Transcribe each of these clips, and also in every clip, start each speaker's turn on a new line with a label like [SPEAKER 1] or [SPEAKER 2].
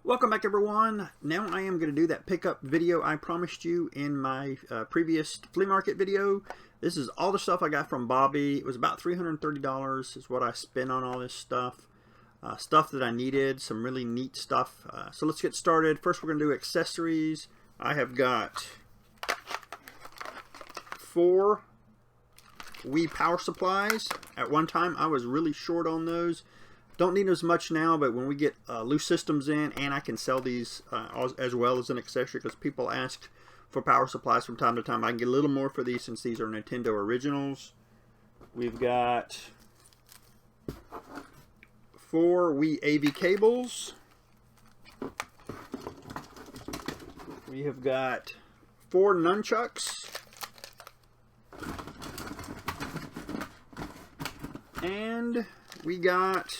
[SPEAKER 1] Welcome back, everyone. Now I am going to do that pickup video I promised you in my previous flea market video. This is all the stuff I got from Bobby. It was about $330 is what I spent on all this stuff. Stuff that I needed, some really neat stuff. So let's get started. First we're going to do accessories. I have got 4 Wii power supplies. At one time I was really short on those. Don't need as much now, but when we get loose systems in, and I can sell these as well as an accessory because people ask for power supplies from time to time. I can get a little more for these since these are Nintendo originals. We've got 4 Wii AV cables. We have got 4 nunchucks. And we got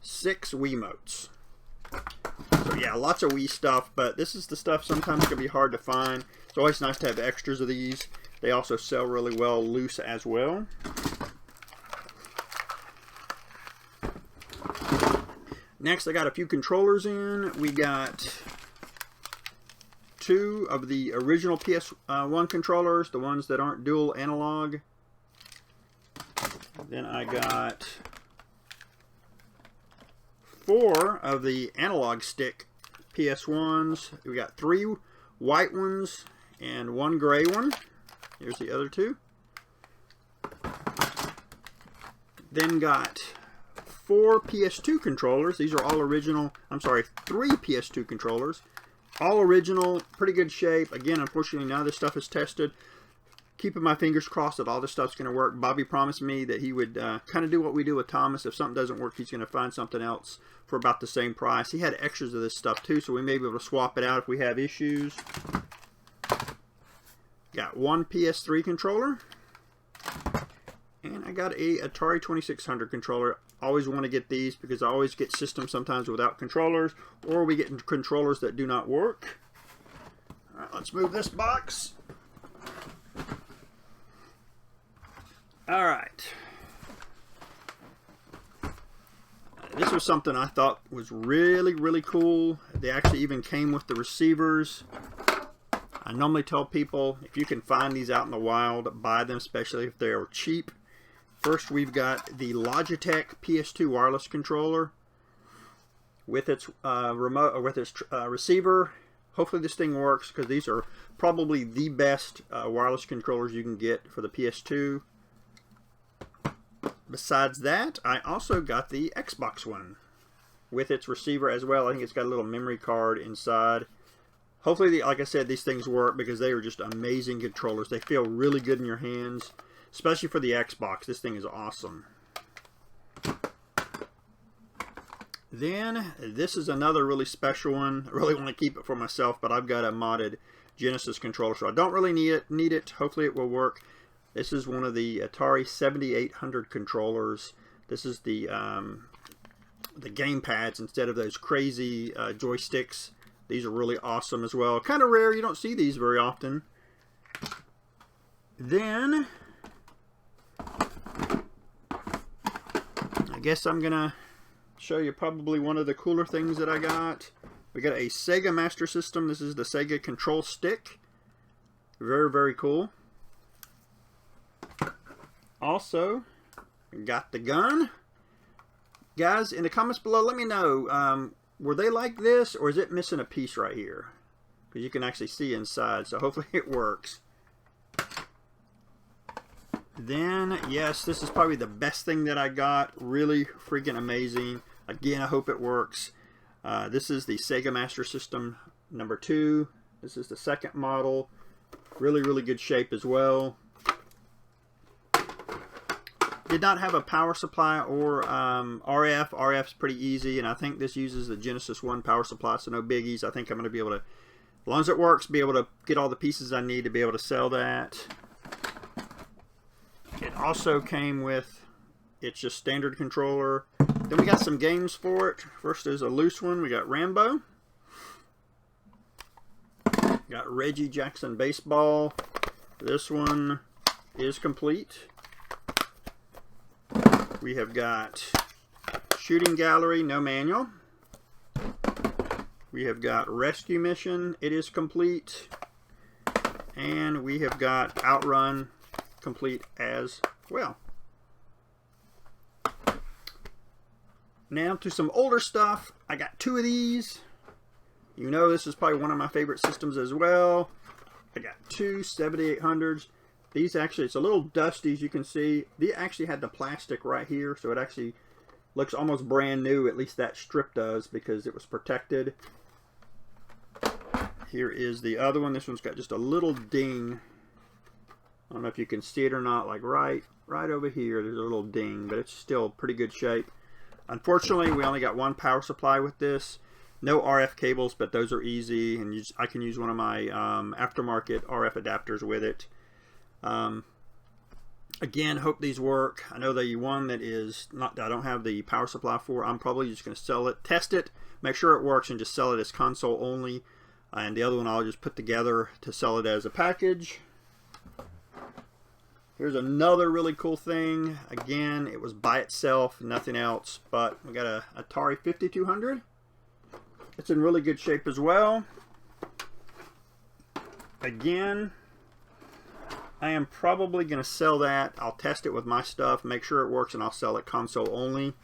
[SPEAKER 1] 6 Wiimotes. So yeah, lots of Wii stuff, but this is the stuff sometimes can be hard to find. It's always nice to have extras of these. They also sell really well loose as well. Next, I got a few controllers in. We got 2 of the original PS1 controllers, the ones that aren't dual analog. Then I got 4 of the analog stick PS1s. We got 3 white ones and 1 gray one. Here's the other 2. Then got 4 PS2 controllers. These are all original. I'm sorry, 3 PS2 controllers. All original, pretty good shape. Again, unfortunately, none of this stuff is tested. Keeping my fingers crossed that all this stuff's going to work. Bobby promised me that he would kind of do what we do with Thomas. If something doesn't work, he's going to find something else for about the same price. He had extras of this stuff too, so we may be able to swap it out if we have issues. Got 1 PS3 controller. And I got a Atari 2600 controller. Always want to get these because I always get systems sometimes without controllers, or we get controllers that do not work. Alright, let's move this box. Alright. This was something I thought was really cool. They actually even came with the receivers. I normally tell people if you can find these out in the wild, buy them, especially if they are cheap. First, we've got the Logitech PS2 wireless controller with its remote, or with its receiver. Hopefully this thing works because these are probably the best wireless controllers you can get for the PS2. Besides that, I also got the Xbox one with its receiver as well. I think it's got a little memory card inside. Hopefully, like I said, these things work because they are just amazing controllers. They feel really good in your hands, especially for the Xbox. This thing is awesome. Then, this is another really special one. I really want to keep it for myself, but I've got a modded Genesis controller, so I don't really need it. Hopefully it will work. This is one of the Atari 7800 controllers. This is the game pads instead of those crazy joysticks. These are really awesome as well. Kind of rare. You don't see these very often. Then, I guess I'm going to show you probably one of the cooler things that I got. We got a Sega Master System. This is the Sega Control Stick. Very cool. Also, got the gun. Guys, in the comments below, let me know, were they like this, or is it missing a piece right here? Because you can actually see inside, so hopefully it works. Then, yes, this is probably the best thing that I got. Really freaking amazing. Again, I hope it works. This is the Sega Master System number 2. This is the second model. Really good shape as well. Did not have a power supply or RF. RF's pretty easy, and I think this uses the Genesis 1 power supply, so no biggies. I think I'm going to be able to, as long as it works, be able to get all the pieces I need to be able to sell that. It also came with its just standard controller. Then we got some games for it. First is a loose one. We got Rambo. Got Reggie Jackson Baseball. This one is complete. We have got Shooting Gallery, no manual. We have got Rescue Mission, it is complete. And we have got Outrun, complete as well. Now to some older stuff. I got 2 of these. You know this is probably one of my favorite systems as well. I got 2 7800s. These actually, it's a little dusty as you can see. They actually had the plastic right here, so it actually looks almost brand new. At least that strip does, because it was protected. Here is the other one. This one's got just a little ding. I don't know if you can see it or not, like right over here there's a little ding, but it's still pretty good shape. Unfortunately, we only got 1 power supply with this. No RF cables, but those are easy, and I can use one of my aftermarket RF adapters with it. Again, hope these work. I know the one that is not, I don't have the power supply for. I'm probably just going to sell it, test it, make sure it works, and just sell it as console only. And the other one I'll just put together to sell it as a package. Here's another really cool thing. Again, it was by itself, nothing else, but we got a Atari 5200. It's in really good shape as well. Again, I am probably going to sell that. I'll test it with my stuff, make sure it works, and I'll sell it console only.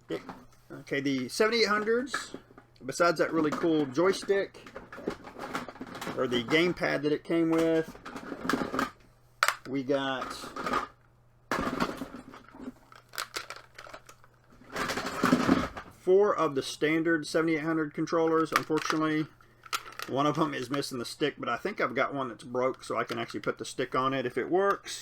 [SPEAKER 1] Okay, the 7800s, besides that really cool joystick, or the gamepad that it came with, we got four of the standard 7800 controllers. Unfortunately, one of them is missing the stick, but I think I've got one that's broke, so I can actually put the stick on it if it works.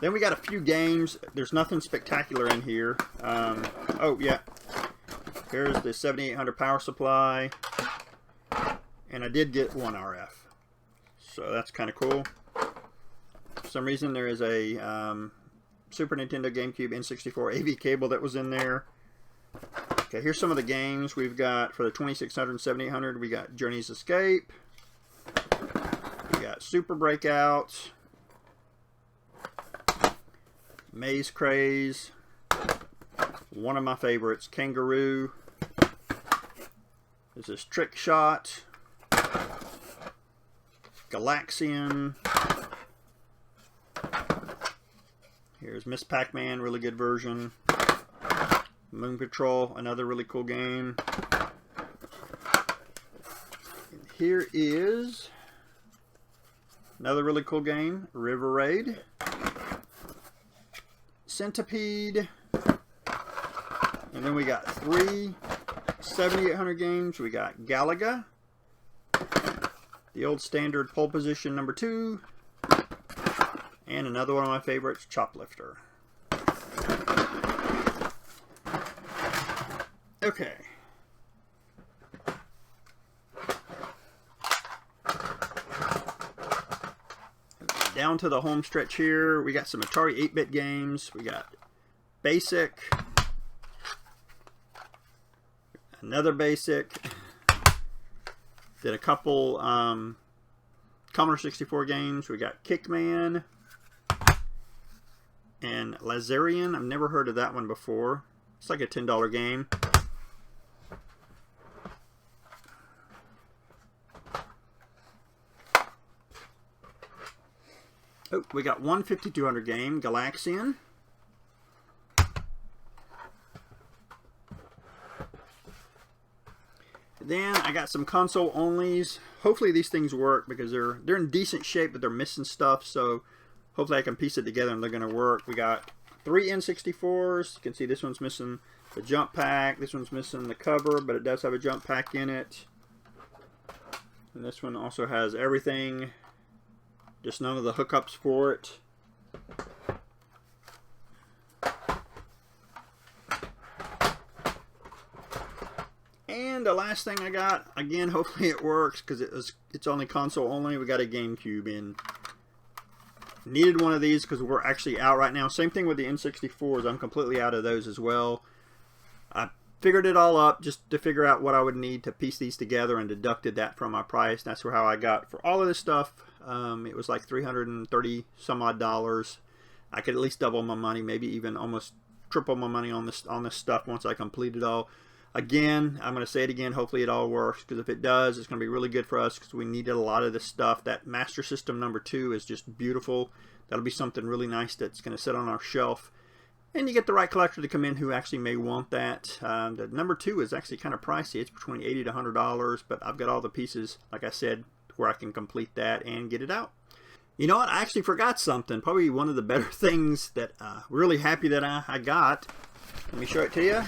[SPEAKER 1] Then we got a few games. There's nothing spectacular in here. Oh yeah, here's the 7800 power supply, and I did get 1 RF, so that's kind of cool. For some reason there is a Super Nintendo, GameCube, N64 AV cable that was in there. Okay, here's some of the games we've got for the 2600 and 7800. We got Journey's Escape, we got Super Breakout, Maze Craze, one of my favorites, Kangaroo. This is Trick Shot, Galaxian. Here's Miss Pac-Man, really good version. Moon Patrol, another really cool game. And here is another really cool game, River Raid. Centipede. And then we got 3 7800 games. We got Galaga, the old standard Pole Position number 2, and another one of my favorites, Choplifter. Okay. Down to the home stretch here. We got some Atari 8-bit games. We got Basic, another Basic. Did a couple Commodore 64 games. We got Kickman and Lazarian. I've never heard of that one before. It's like a $10 game. Oh, we got one 5200 game, Galaxian. Then I got some console onlys. Hopefully these things work because they're in decent shape, but they're missing stuff. So hopefully I can piece it together and they're going to work. We got 3 N64s. You can see this one's missing the jump pack. This one's missing the cover, but it does have a jump pack in it. And this one also has everything, just none of the hookups for it. And the last thing I got, again, hopefully it works because it's only console only. We got a GameCube in. Needed one of these because we're actually out right now. Same thing with the N64s. I'm completely out of those as well. I figured it all up just to figure out what I would need to piece these together, and deducted that from my price. That's how I got for all of this stuff. It was like $330 some odd. I could at least double my money, maybe even almost triple my money on this stuff once I complete it all. Again, I'm going to say it again, hopefully it all works, because if it does, it's going to be really good for us, because we needed a lot of this stuff. That Master System number 2 is just beautiful. That'll be something really nice that's going to sit on our shelf. And you get the right collector to come in who actually may want that. The number 2 is actually kind of pricey. It's between $80 to $100, but I've got all the pieces, like I said, where I can complete that and get it out. You know what? I actually forgot something. Probably one of the better things that really happy that I got. Let me show it to you.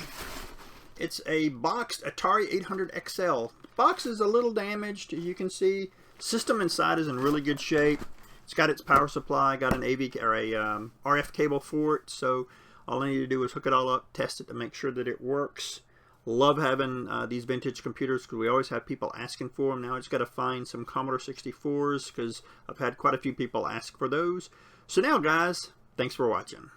[SPEAKER 1] It's a boxed Atari 800 XL. The box is a little damaged, as you can see. System inside is in really good shape. It's got its power supply, got an AV or a RF cable for it. So all I need to do is hook it all up, test it to make sure that it works. Love having these vintage computers, because we always have people asking for them. Now I just got to find some Commodore 64s, because I've had quite a few people ask for those. So now, guys, thanks for watching.